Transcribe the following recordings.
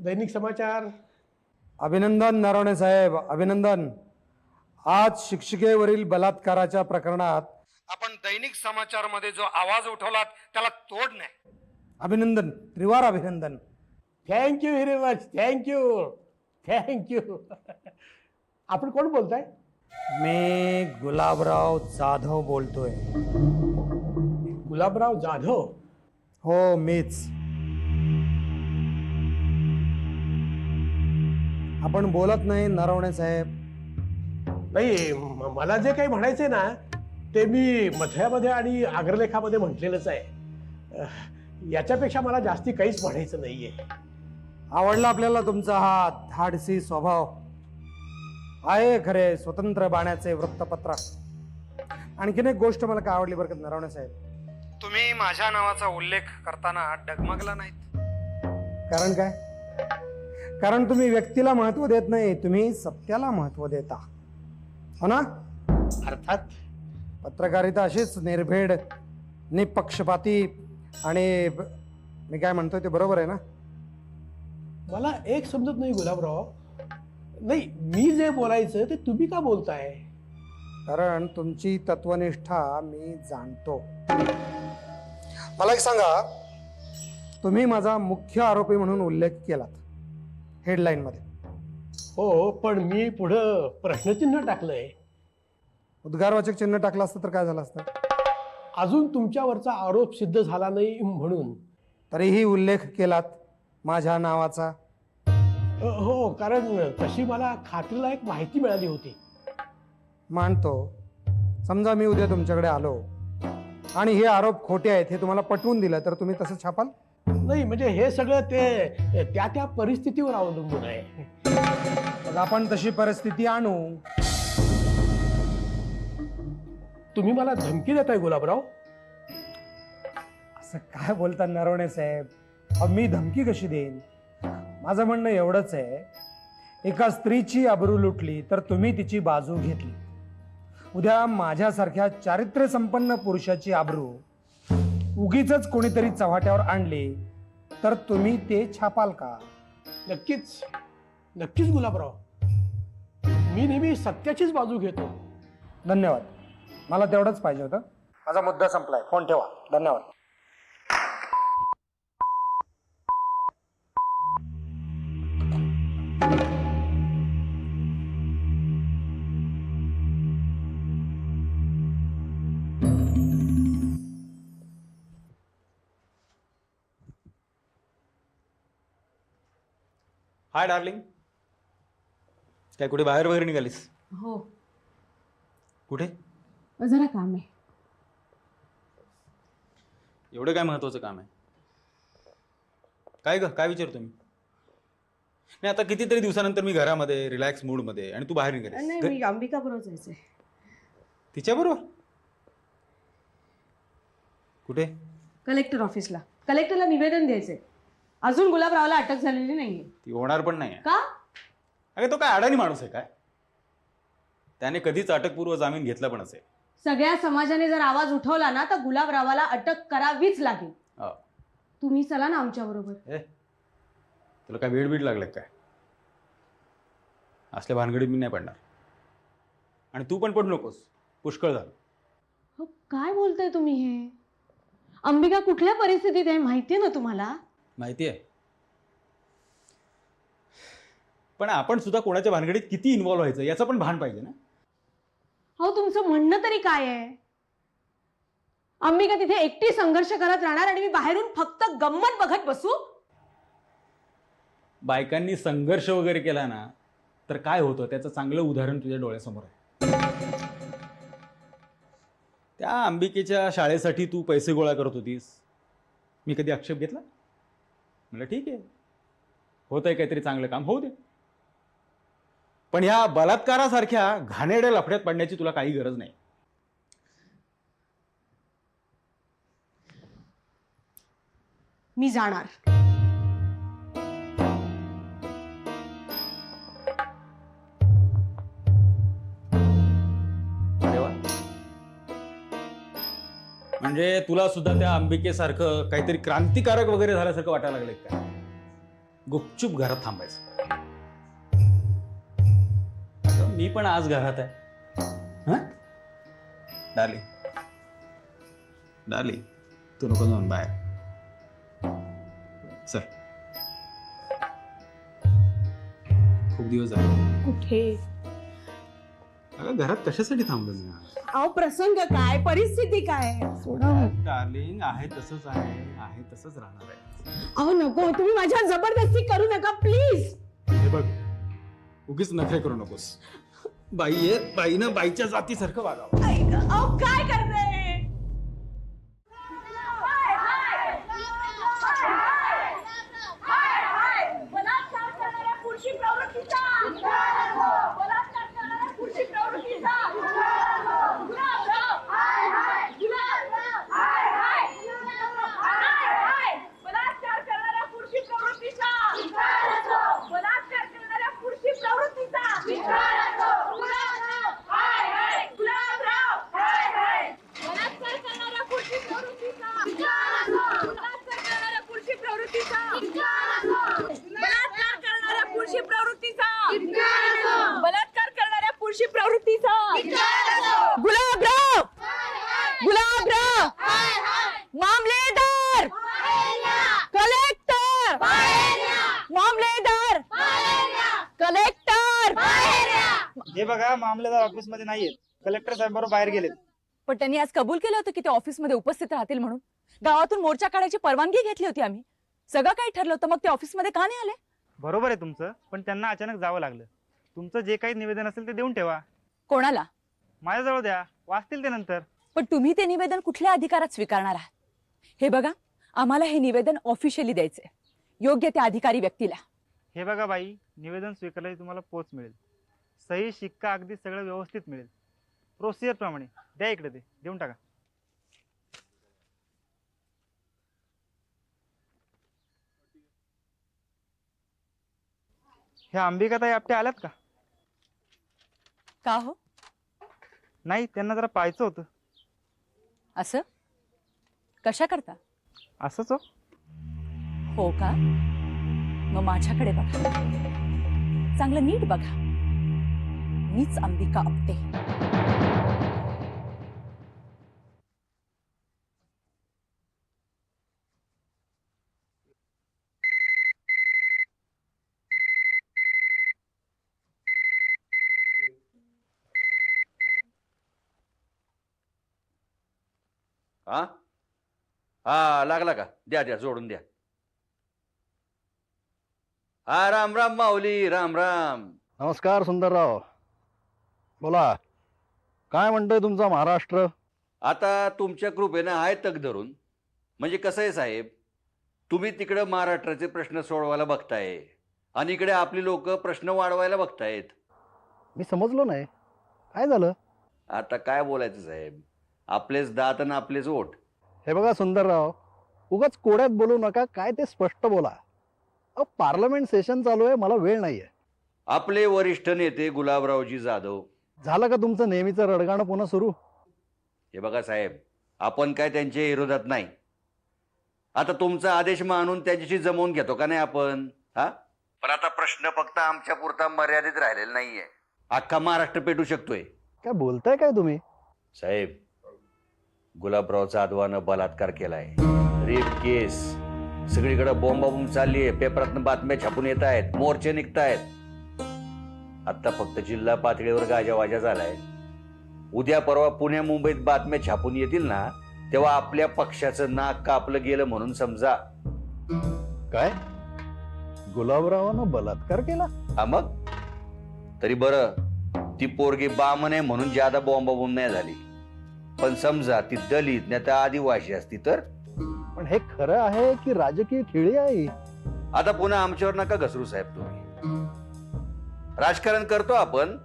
दैनिक समाचार. अभिनंदन नरवणे साहेब, अभिनंदन. आज शिक्षिकेवरील बलात्काराच्या प्रकरणात आपण दैनिक समाचार मध्ये जो आवाज उठवलात त्याला तोड नाही. अभिनंदन, त्रिवार अभिनंदन. Thank you very much. थँक्यू. आपण कोण बोलताय? मी गुलाबराव जाधव बोलतोय. गुलाबराव जाधव? हो, मीच. आपण बोलत नाही नरवणे साहेब. नाही, मला जे काही म्हणायचंय ना ते मी मथळ्यामध्ये आणि अग्रलेखामध्ये म्हटलेलंच आहे. याच्यापेक्षा मला जास्ती काहीच म्हणायचं नाहीये. आवडला आपल्याला तुमचा हा धाडसी स्वभाव. आहे खरे स्वतंत्र बाण्याचे वृत्तपत्र. आणखीन एक गोष्ट मला काय आवडली बरं का नरवणे साहेब, तुम्ही माझ्या नावाचा उल्लेख करताना डगमगला नाहीत. कारण काय? कारण तुम्ही व्यक्तीला महत्व देत नाही, तुम्ही सत्याला महत्व देता, हो ना? अर्थात. पत्रकारिता अशीच निर्भीड, निपक्षपाती आणि मी काय म्हणतोय ते बरोबर आहे ना? मला एक समजत नाही गुलाबराव. नाही, मी जे बोलायचं ते तुम्ही का बोलताय? कारण तुमची तत्वनिष्ठा मी जाणतो. मला एक सांगा, तुम्ही माझा मुख्य आरोपी म्हणून उल्लेख केलात हेडलाईन मध्ये. हो, पण मी पुढं प्रश्नचिन्ह टाकलंय. उद्गारवाचक चिन्ह टाकलं असतं तर काय झालं असतं? अजून तुमच्यावरचा आरोप सिद्ध झाला नाही म्हणून. तरीही उल्लेख केलात माझ्या नावाचा. हो, कारण तशी मला खात्रीलायक माहिती मिळाली होती. मानतो. समजा मी उद्या तुमच्याकडे आलो आणि हे आरोप खोटे आहेत हे तुम्हाला पटवून दिलं तर तुम्ही तसं छापाल? नाही, म्हणजे हे सगळं ते त्या परिस्थितीवर अवलंबून आहे. मग आपण तशी परिस्थिती आणू. तुम्ही मला धमकी देताय गुलाबराव? असं काय बोलता नरवणे साहेब? अहो, मी धमकी कशी देईन? माझं म्हणणं एवढंच आहे, एका स्त्रीची आबरू लुटली तर तुम्ही तिची बाजू घेतली. उद्या माझ्यासारख्या चारित्र्य संपन्न पुरुषाची आबरू उगीच कोणीतरी चव्हाट्यावर आणली तर तुम्ही ते छापाल का? नक्कीच गुलाबराव. मी नेहमी सत्याचीच बाजू घेतो. धन्यवाद. मला तेवढंच पाहिजे होतं. माझा मुद्दा संपलाय. फोन ठेवा. धन्यवाद. हाय डार्लिंग, काय कुठे बाहेर वगैरे निघालीस? हो, कुठे? जरा काम आहे. एवढं काय महत्वाचं काम आहे? काय ग, काय विचारतो मी? नाही, आता कितीतरी दिवसानंतर मी घरामध्ये रिलॅक्स मूड मध्ये आणि तू बाहेर नाही, निघालीस. मी अंबिका बरोबर जायचंय. तिच्या बरोबर? कुठे? कलेक्टर ऑफिसला. कलेक्टरला निवेदन द्यायचंय. अजून गुलाबरावला अटक झालेली नाहीये. ती होणार पण नाही. का? अरे तो काय अडाणी माणूस आहे काय? त्याने कधीच अटकपूर्व जामीन घेतला पण असेल. सगळ्या समाजाने जर आवाज उठवला ना तर गुलाबरावाला अटक करावीच लागेल. तुम्ही चला ना आमच्या बरोबर. तुला काय वेळ बीड लागलाय काय? असल्या भानगडीत मी नाही पडणार आणि तू पण पडू नकोस. पुष्कळ झालं. हो, काय बोलताय तुम्ही हे? अंबिका कुठल्या परिस्थितीत आहे माहितीये ना तुम्हाला? माहिती आहे, पण आपण सुद्धा कोणाच्या भानगडीत किती इन्व्हॉल्व व्हायचं याचं पण भान पाहिजे ना. हो, तुमचं म्हणणं तरी काय आहे? अंबिका तिथे एकटी संघर्ष करत राहणार आणि मी बाहेरून फक्त गंमत बघत बसू? बायकांनी संघर्ष वगैरे केला ना तर काय होतं त्याचं चांगलं उदाहरण तुझ्या डोळ्यासमोर आहे. त्या अंबिकेच्या शाळेसाठी तू पैसे गोळा करत होतीस. मी कधी आक्षेप घेतला? म्हणलं ठीक आहे, होतंय काहीतरी चांगलं काम, होऊ दे. पण ह्या बलात्कारासारख्या घाणेरड्या लफड्यात पडण्याची तुला काही गरज नाही. मी जाणार. अरे वा, म्हणजे तुला सुद्धा त्या अंबिकेसारखं काहीतरी क्रांतिकारक वगैरे झाल्यासारखं वाटायला लागलंय काय? गुपचूप घरात थांबायचं. अगं, मी पण आज घरात आहे. हा डार्लिंग, डार्लिंग, तू नको जाऊन बाहेर. चल, खूप दिवस झाले. कुठे? अगं घरात कशासाठी थांबलो मी? अहो प्रसंग काय, परिस्थिती काय? सोडा. डार्लिंग, आहे तसंच आहे तसंच राहणार आहे. अहो नको, तुम्ही माझ्यावर जबरदस्ती करू नका प्लीज. हे बघ, उगीच नखरे करू नकोस. बाई आहे, बाईनं बाईच्या जातीसारखं वागावं. अहो काय करते? बलात्कार करणाऱ्या पुरुषी प्रवृत्तीचा गुलाबराव, गुलाबराव, मामलेदार, कलेक्टर, मामलेदार, कलेक्टर. हे बघा, मामलेदार ऑफिस मध्ये नाहीयेत. कलेक्टर साहेब बरोबर बाहेर गेलेत. पण त्यांनी आज कबूल केलं होतं की ते ऑफिसमध्ये उपस्थित राहतील म्हणून. गावातून मोर्चा काढायची परवानगी घेतली होती आम्ही. सगळं काही ठरलं होतं, मग ते ऑफिसमध्ये का नाही आले? बरोबर आहे तुमचं, पण त्यांना अचानक जावं लागलं. तुमचं जे काही निवेदन असेल ते देऊन ठेवा. कोणाला? माझ्याजवळ द्या, वाचतील ते नंतर. पण तुम्ही ते निवेदन कुठल्या अधिकारात स्वीकारणार आहात? हे बघा, आम्हाला हे निवेदन ऑफिशियली द्यायचंय, योग्य त्या अधिकारी व्यक्तीला. हे बघा बाई, निवेदन स्वीकारल्याची तुम्हाला पोच मिळेल. सही शिक्का अगदी सगळं व्यवस्थित मिळेल. प्रोसिजर प्रमाणे द्या, इकडे ते देऊन टाका. ह्या अंबिकाताई आपटे आल्यात का? का हो? नाही, त्यांना जरा पाहायचं होतं. असं कशा करता? असंच हो. हो का? मग माझ्याकडे बघा, चांगलं नीट बघा. मीच अंबिका आपटे. हा हा, लागला का? द्या द्या, जोडून द्या. हा, राम राम माऊली, राम राम. नमस्कार सुंदरराव, बोला. काय म्हणतोय तुमचा महाराष्ट्र? आता तुमच्या कृपेनं आहे तग धरून. म्हणजे कसं आहे साहेब, तुम्ही तिकडं महाराष्ट्राचे प्रश्न सोडवायला बघताय आणि इकडे आपली लोक प्रश्न वाढवायला बघतायत. मी समजलो नाही, काय झालं? आता काय बोलायचं साहेब, आपलेच दात आणि आपलेच ओठ. हे बघा सुंदरराव, उगाच कोड्यात बोलू नका, काय ते स्पष्ट बोला. अहो, पार्लमेंट सेशन चालू आहे, मला वेळ नाहीये. आपले वरिष्ठ नेते गुलाबरावजी जाधव. झालं का तुमचं नेहमीचं रडगाणं पुन्हा सुरू? हे बघा साहेब, आपण काय त्यांच्या विरोधात नाही. आता तुमचा आदेश मानून त्यांच्याशी जमवून घेतो का नाही आपण? हा, पण आता प्रश्न फक्त आमच्या पुरता मर्यादित राहिलेला नाहीये, अख्खा महाराष्ट्र पेटू शकतोय. काय बोलताय काय तुम्ही? साहेब, गुलाबराव जाधवानं बलात्कार केलाय, रेप केस, सगळीकडे बोंबाबोंब चालली आहे, पेपरातनं बातम्या छापून येत आहेत, मोर्चे निघतायत. आता फक्त जिल्हा पातळीवर गाजावाजा झालाय. उद्या परवा पुण्या मुंबईत बातम्या छापून येतील ना, तेव्हा आपल्या पक्षाचं नाक कापलं गेलं म्हणून समजा. काय, गुलाबरावानं बलात्कार केला? हा मग, तरी बरं ती पोरगी बामण आहे म्हणून ज्यादा बोंबाबोंब नाही झाली. पण समजा ती दलित नाही तर आदिवासी असती तर? पण हे खरं आहे की राजकीय खेळी आहे? आता पुन्हा आमच्यावर नका घसरू साहेब तुम्ही. राजकारण करतो आपण,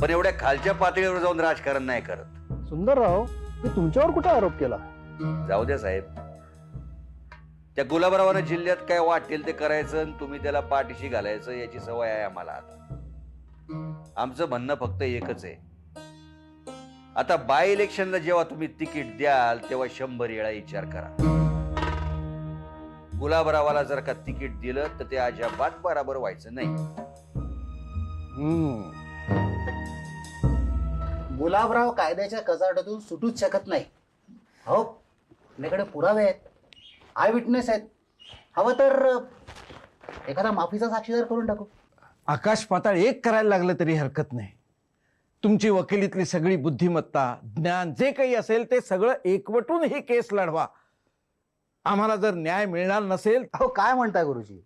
पण एवढ्या खालच्या पातळीवर जाऊन राजकारण नाही करत. सुंदरराव, मी तुमच्यावर कुठे आरोप केला? जाऊ द्या साहेब, त्या गुलाबरावानं जिल्ह्यात काय वाटेल ते करायचं आणि तुम्ही त्याला पाठीशी घालायचं, याची सवय आहे आम्हाला. आता आमचं म्हणणं फक्त एकच आहे, आता बाय इलेक्शनला जेव्हा तुम्ही तिकीट द्याल तेव्हा 100 वेळा विचार करा. गुलाबरावाला जर का तिकीट दिलं तर ते अजिबात बरोबर व्हायचं नाही. गुलाबराव कायद्याच्या कचाट्यातून सुटूच शकत नाही. हो, आपल्याकडे पुरावे आहेत, आय विटनेस आहेत. हवं तर एखादा माफीचा साक्षीदार करून टाकू. आकाश पाताळ एक करायला लागलं तरी हरकत नाही. तुमची वकिलीतली सगळी बुद्धिमत्ता, ज्ञान जे काही असेल ते सगळं एकवटून ही केस लढवा. आम्हाला जर न्याय मिळणार नसेल अहो काय म्हणता गुरुजी?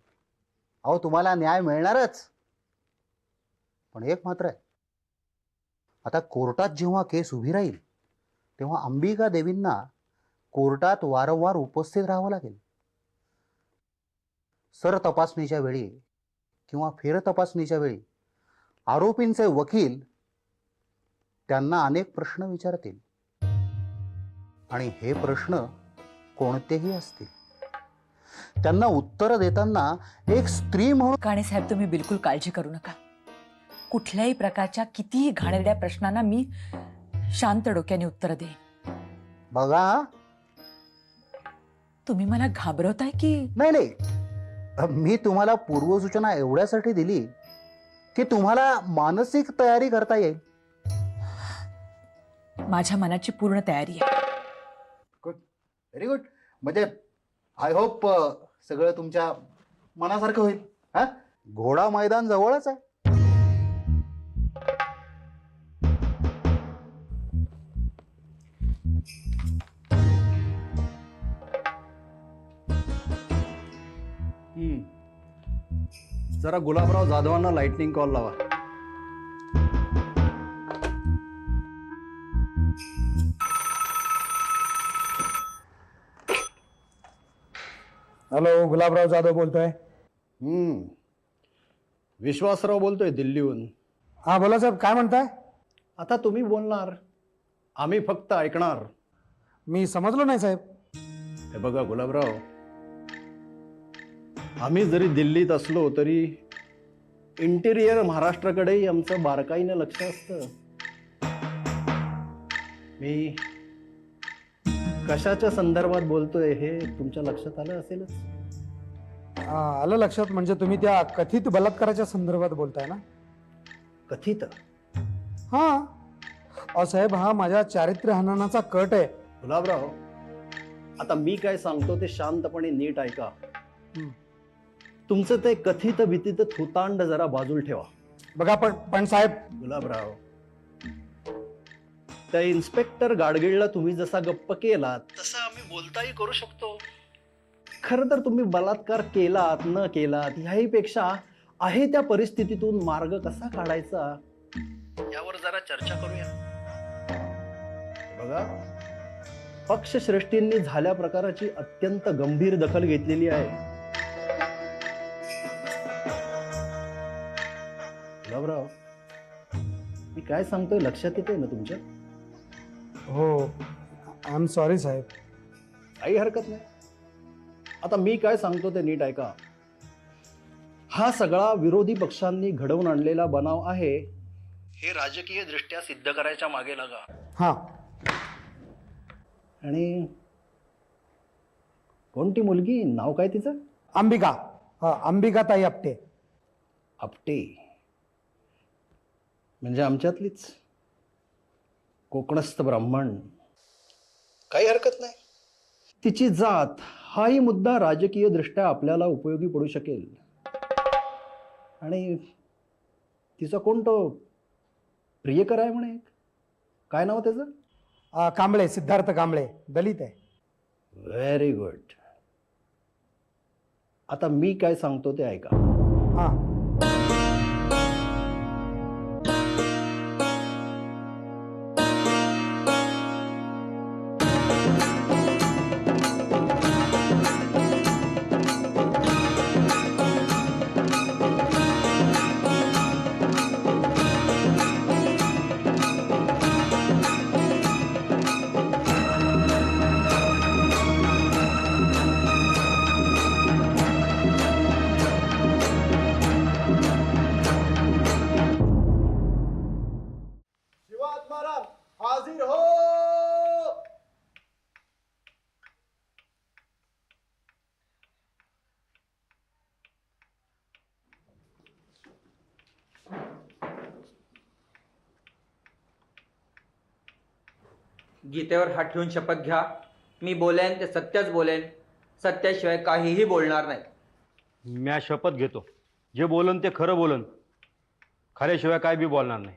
अहो तुम्हाला न्याय मिळणारच. पण एक मात्र आहे, आता कोर्टात जेव्हा केस उभी राहील तेव्हा अंबिका देवींना कोर्टात वारंवार उपस्थित राहावं लागेल. सर तपासणीच्या वेळी किंवा फेर तपासणीच्या वेळी आरोपींचे वकील त्यांना अनेक प्रश्न विचारतील आणि हे प्रश्न कोणतेही असतील, त्यांना उत्तर देताना एक स्त्री म्हणून. काणे साहेब, तुम्ही बिलकुल काळजी करू नका. कुठल्याही प्रकारच्या कितीही घाणेरड्या प्रश्नांना मी शांत डोक्याने उत्तर देईन. बघा, तुम्ही मला घाबरवताय की? नाही नाही, मी तुम्हाला पूर्वसूचना एवढ्यासाठी दिली की तुम्हाला मानसिक तयारी करता येईल. माझ्या मनाची पूर्ण तयारी आहे. Very good. म्हणजे आय होप सगळं तुमच्या मनासारखं होईल. हा, घोडा मैदान जवळच आहे. जरा गुलाबराव जाधवांना लाइटनिंग कॉल लावा. हॅलो, गुलाबराव जाधव बोलतोय. विश्वासराव बोलतोय दिल्लीहून. हा बोला साहेब, काय म्हणताय? आता तुम्ही बोलणार, आम्ही फक्त ऐकणार. मी समजलो नाही साहेब. हे बघा गुलाबराव, आम्ही जरी दिल्लीत असलो तरी इंटिरियर महाराष्ट्राकडेही आमचं बारकाईनं लक्ष असतं. मी कशाच्या संदर्भात बोलतोय हे तुमच्या लक्षात आलं असेलच. आलं लक्षात. म्हणजे तुम्ही त्या कथित बलात्काराच्या संदर्भात बोलताय ना? कथित? हा. अहो साहेब, हा माझ्या चारित्र्य हननाचा कट आहे. गुलाबराव, आता मी काय सांगतो ते शांतपणे नीट ऐका. तुमचं ते कथित भीतीत थुतांड जरा बाजूला ठेवा. बघा पण साहेब. गुलाबराव, त्या इन्स्पेक्टर गाडगीळला तुम्ही जसा गप्प केलात तसं आम्ही बोलताही करू शकतो. खरं तर तुम्ही बलात्कार केलात न केलात ह्याही पेक्षा आहे त्या परिस्थितीतून मार्ग कसा काढायचा यावर जरा चर्चा करूया. बघा, पक्षश्रेष्ठींनी झाल्या प्रकाराची अत्यंत गंभीर दखल घेतलेली आहे. गुलाबराव, मी काय सांगतोय लक्षात येते ना तुमच्या? हो, आय एम सॉरी साहेब. काही हरकत नाही. आता मी काय सांगतो ते नीट ऐका. हा सगळा विरोधी पक्षांनी घडवून आणलेला बनाव आहे हे राजकीय दृष्ट्या सिद्ध करायच्या मागे लागा. हा. आणि कोणती मुलगी, नाव काय तिचं? अंबिका. अंबिकाताई आपटे. आपटे म्हणजे आमच्यातलीच कोकणस्थ ब्राह्मण. काही हरकत नाही. तिची जात हाही मुद्दा राजकीय दृष्ट्या आपल्याला उपयोगी पडू शकेल. आणि तिचा कोण तो प्रियकर आहे म्हणे, काय नाव त्याचं? कांबळे, सिद्धार्थ कांबळे, दलित आहे. Very good. आता मी काय सांगतो ते ऐका. हा. गीतेवर हात ठेवून शपथ घ्या. मी बोलेन ते सत्यच बोलेन, सत्याशिवाय काहीही बोलणार नाही. म्या शपथ घेतो, जे बोलन ते खरं बोलन, खऱ्याशिवाय काय बी बोलणार नाही.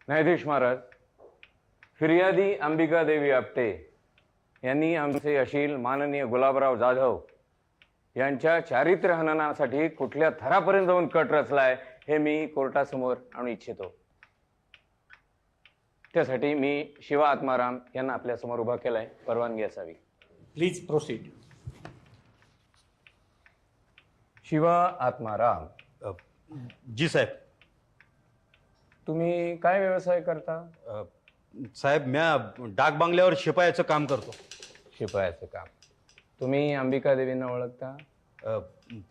न्यायाधीश महाराज, फिर्यादी अंबिका देवी आपटे यांनी आमचे अशील माननीय गुलाबराव जाधव यांच्या चारित्र्य हननासाठी कुठल्या थरापर्यंत जाऊन कट रचलाय हे मी कोर्टासमोर आणू इच्छितो. त्यासाठी मी शिवा आत्माराम यांना आपल्या समोर उभा केलाय. परवानगी असावी. Please proceed. शिवा आत्माराम, जी साहेब. तुम्ही काय व्यवसाय करता? साहेब, म्या डाक बंगल्यावर शिपायाचं काम करतो. शिपायाचं काम. तुम्ही अंबिका देवींना ओळखता?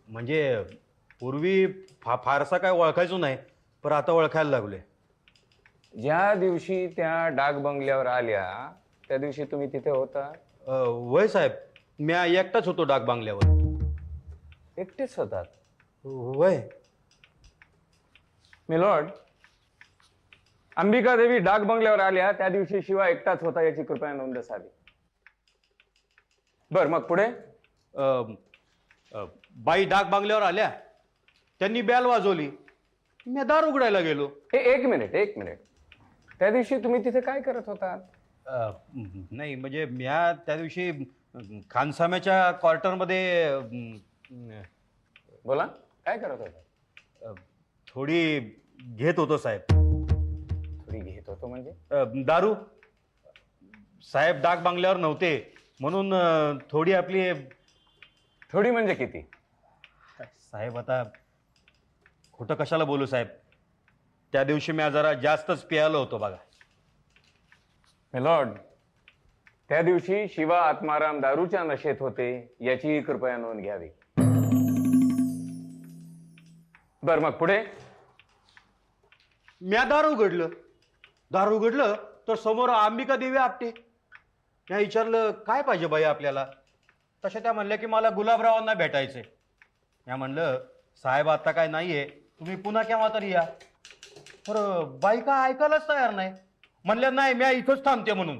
म्हणजे पूर्वी फारसा काय ओळखायचो नाही, पण आता ओळखायला लागले. ज्या दिवशी त्या डाक बंगल्यावर आल्या त्या दिवशी तुम्ही तिथे होता? वय साहेब, म्या एकटाच होतो डाक बंगल्यावर. एकटेच होतात? वय. मिलॉर्ड, अंबिका देवी डाक बंगल्यावर आल्या त्या दिवशी शिवा एकटाच होता याची कृपया नोंद असावी. बर, मग पुढे? बाई डाक बंगल्यावर आल्या, त्यांनी बॅल वाजवली, मी दार उघडायला गेलो. एक मिनिट. त्या दिवशी तुम्ही तिथे काय करत होता? नाही म्हणजे म्या त्या दिवशी खानसाम्याच्या क्वार्टरमध्ये बोला, काय करत होता? थोडी घेत होतो साहेब. थोडी घेत होतो म्हणजे? दारू. साहेब डाक बंगल्यावर नव्हते म्हणून थोडी आपली. थोडी म्हणजे किती? साहेब आता खोटं कशाला बोलू साहेब, त्या दिवशी मी जरा जास्तच पियालो होतो बघा. मिलॉर्ड, त्या दिवशी शिवा आत्माराम दारूच्या नशेत होते याची कृपया नोंद घ्यावी. बर, मग पुढे? म्या दार उघडलं तर समोर अंबिका देवी आपटे. मी विचारलं काय पाहिजे बाई आपल्याला. तशा त्या म्हणल्या की मला गुलाबरावांना भेटायचंय. मी म्हणलं साहेब आता काय नाहीये, तुम्ही पुन्हा केव्हा तरी या. बरं, बाई काय ऐकायलाच तयार नाही. म्हणल्या नाही, मी इथंच थांबते म्हणून.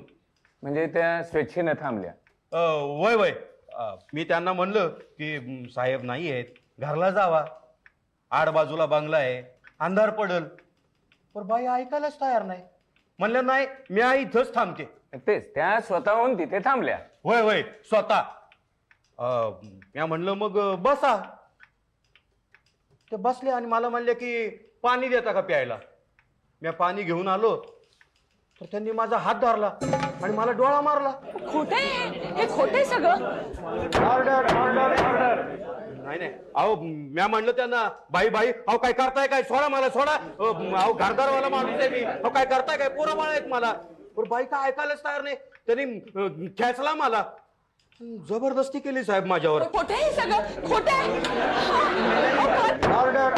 म्हणजे त्या स्वेच्छेने थांबल्या? वय. मी त्यांना म्हणलं की साहेब नाही आहेत, घरला जावा, आडबाजूला बंगला आहे, अंधार पडल. पण बाई ऐकायलाच तयार नाही. म्हणलं नाही, मी इथंच थांबते. तेच, त्या स्वतःहून तिथे थांबल्या? वय स्वतः. मी म्हणलं मग बसा. ते बसले आणि मला म्हणले की पाणी देता का प्यायला. मी पाणी घेऊन आलो तर त्यांनी माझा हात धरला आणि मला डोळा मारला. हे खोटे सगळं. ऑर्डर. नाही, अहो मी म्हणलं त्यांना, बाई अहो काय करताय काय, सोडा मला, सोडा. अहो घरदारवाला माणूस आहे मी, अहो काय करताय काय, पोरं बाळ आहेत मला. पण बाई काय ऐकायलाच तयार नाही. त्यांनी खेचला मला, जबरदस्ती केली साहेब माझ्यावर. खोटे हे सगळं, खोटे. ऑर्डर.